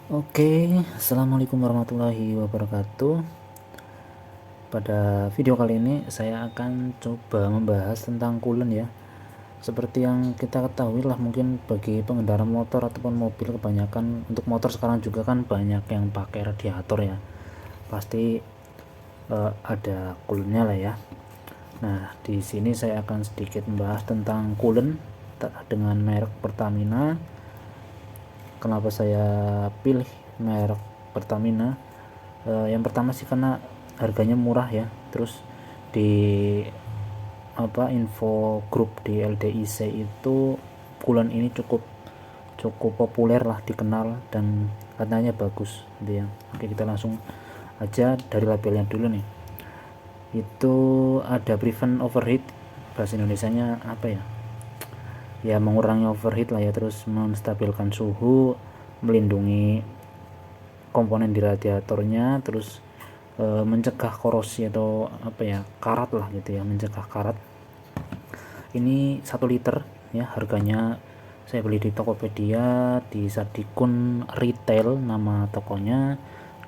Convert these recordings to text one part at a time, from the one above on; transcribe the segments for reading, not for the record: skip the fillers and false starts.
Oke, assalamualaikum warahmatullahi wabarakatuh. Pada video kali ini saya akan coba membahas tentang coolant ya. Seperti yang kita ketahui lah, mungkin bagi pengendara motor ataupun mobil, kebanyakan untuk motor sekarang juga kan banyak yang pakai radiator ya. Pasti ada coolantnya lah ya. Nah, di sini saya akan sedikit membahas tentang coolant dengan merek Pertamina. Kenapa saya pilih merek Pertamina? Yang pertama sih karena harganya murah ya. Terus di info grup di LDIC itu coolant ini cukup populer lah, dikenal dan katanya bagus gitu ya. Oke, kita langsung aja dari labelnya dulu nih. Itu ada prevent overheat, bahasa Indonesianya apa ya, ya mengurangi overheat lah ya, terus menstabilkan suhu, melindungi komponen di radiatornya, terus mencegah korosi atau apa ya, karat lah gitu ya, mencegah karat. Ini 1 liter ya, harganya saya beli di Tokopedia, di Sadikun Retail nama tokonya.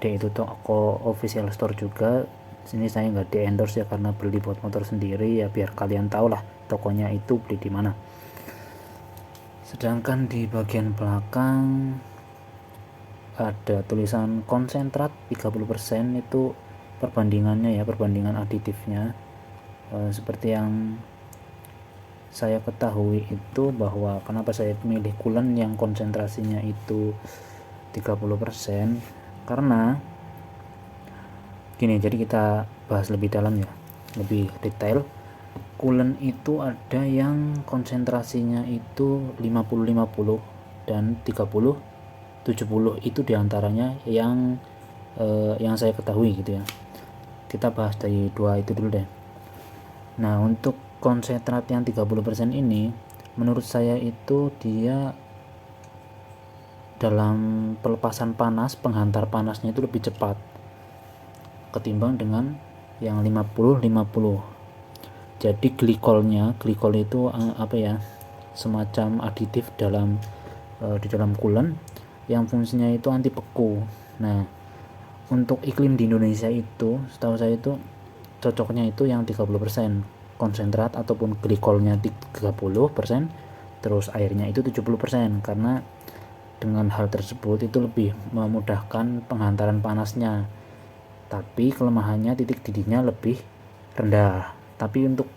Dia itu toko official store juga. Sini saya nggak di endorse ya, karena beli buat motor sendiri ya, biar kalian tahu lah tokonya itu beli di mana. Sedangkan di bagian belakang ada tulisan konsentrat 30%, itu perbandingannya ya, perbandingan aditifnya. Seperti yang saya ketahui itu, bahwa kenapa saya memilih coolant yang konsentrasinya itu 30%, karena gini, jadi kita bahas lebih dalam ya, lebih detail. Coolant itu ada yang konsentrasinya itu 50-50 dan 30-70, itu diantaranya yang saya ketahui gitu ya. Kita bahas dari dua itu dulu deh. Nah, untuk konsentrat yang 30% ini menurut saya itu dia dalam pelepasan panas, penghantar panasnya itu lebih cepat ketimbang dengan yang 50-50. Jadi glikol itu apa ya, semacam aditif dalam di dalam coolant yang fungsinya itu anti beku. Nah, untuk iklim di Indonesia itu setahu saya itu cocoknya itu yang 30% konsentrat ataupun glikolnya 30%, terus airnya itu 70%, karena dengan hal tersebut itu lebih memudahkan penghantaran panasnya. Tapi kelemahannya titik didihnya lebih rendah. Tapi untuk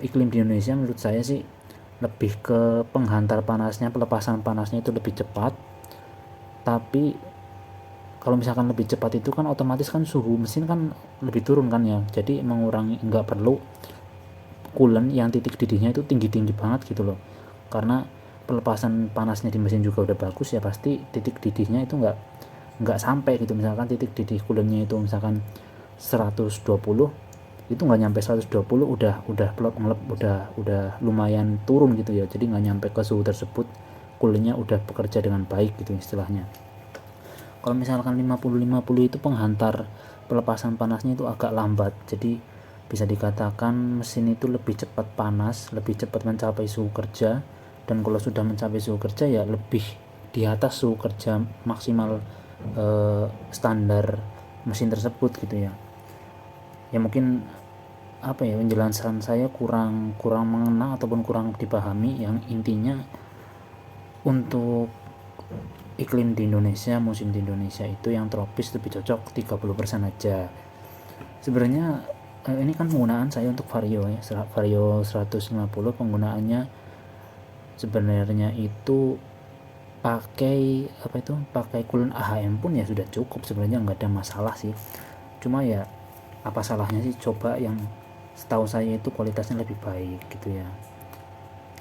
iklim di Indonesia menurut saya sih lebih ke penghantar panasnya, pelepasan panasnya itu lebih cepat. Tapi kalau misalkan lebih cepat itu kan otomatis kan suhu mesin kan lebih turun kan ya, jadi mengurangi, nggak perlu coolant yang titik didihnya itu tinggi-tinggi banget gitu loh, karena pelepasan panasnya di mesin juga udah bagus ya, pasti titik didihnya itu nggak sampai gitu. Misalkan titik didih coolantnya itu misalkan 120, itu nggak nyampe 120 udah lumayan turun gitu ya, jadi nggak nyampe ke suhu tersebut, coolantnya udah bekerja dengan baik gitu istilahnya. Kalau misalkan 50-50 itu penghantar pelepasan panasnya itu agak lambat, jadi bisa dikatakan mesin itu lebih cepat panas, lebih cepat mencapai suhu kerja, dan kalau sudah mencapai suhu kerja ya lebih di atas suhu kerja maksimal standar mesin tersebut gitu ya. Ya mungkin apa ya, penjelasan saya kurang mengena ataupun kurang dipahami, yang intinya untuk iklim di Indonesia, musim di Indonesia itu yang tropis lebih cocok 30% aja. Sebenarnya ini kan penggunaan saya untuk Vario ya, Vario 150, penggunaannya sebenarnya itu pakai coolant AHM pun ya sudah cukup sebenarnya, nggak ada masalah sih. Cuma ya apa salahnya sih coba yang setahu saya itu kualitasnya lebih baik gitu ya,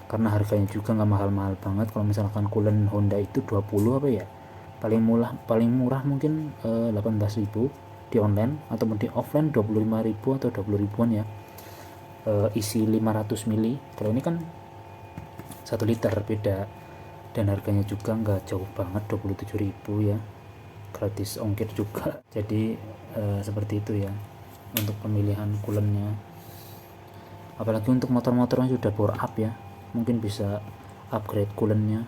karena harganya juga nggak mahal-mahal banget. Kalau misalkan coolant Honda itu 20 apa ya, paling murah mungkin 18.000 di online, ataupun di offline 25.000 atau 20 ribuan ya. Isi 500 mili. Kalau ini kan 1 liter beda, dan harganya juga nggak jauh banget, 27.000 ya, gratis ongkir juga. Jadi seperti itu ya untuk pemilihan coolantnya. Apalagi untuk motor-motor yang sudah bore up ya, mungkin bisa upgrade coolantnya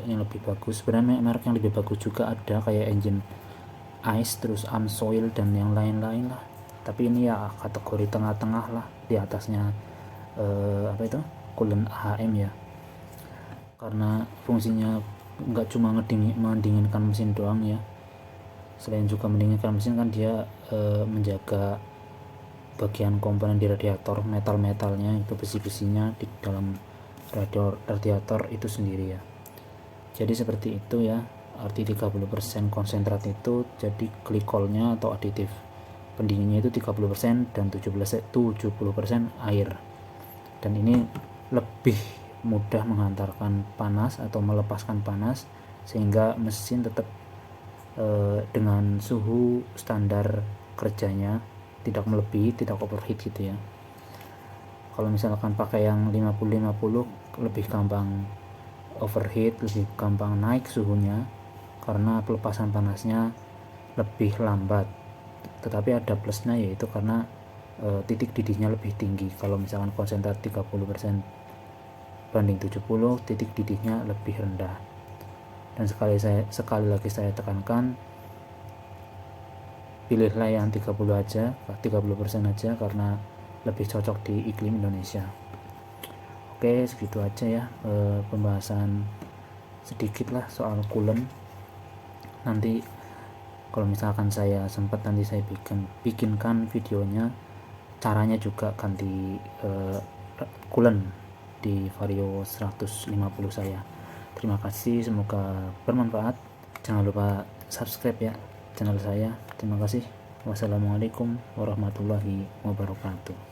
yang lebih bagus. Sebenarnya merek yang lebih bagus juga ada, kayak engine ice, terus Amsoil dan yang lain-lain lah, tapi ini ya kategori tengah-tengah lah, di atasnya apa itu, coolant AHM ya, karena fungsinya nggak cuma mendinginkan mesin doang ya. Selain juga mendinginkan mesin kan dia menjaga bagian komponen di radiator, metal-metalnya itu, besi-besinya di dalam radiator itu sendiri ya. Jadi seperti itu ya, arti 30% konsentrat itu jadi glikolnya atau aditif pendinginnya itu 30% dan 70% air. Dan ini lebih mudah menghantarkan panas atau melepaskan panas, sehingga mesin tetap dengan suhu standar kerjanya, tidak melebihi, tidak overheat gitu ya. Kalau misalkan pakai yang 50-50 lebih gampang overheat, lebih gampang naik suhunya karena pelepasan panasnya lebih lambat. Tetapi ada plusnya, yaitu karena titik didihnya lebih tinggi. Kalau misalkan konsentrat 30% banding 70, titik didihnya lebih rendah. Dan sekali lagi saya tekankan, pilihlah yang 30% aja karena lebih cocok di iklim Indonesia. Oke, segitu aja ya pembahasan sedikit lah soal coolant. Nanti kalau misalkan saya sempat, nanti saya bikinkan videonya caranya juga ganti coolant di Vario 150 saya. Terima kasih, semoga bermanfaat. Jangan lupa subscribe ya channel saya. Terima kasih. Wassalamualaikum warahmatullahi wabarakatuh.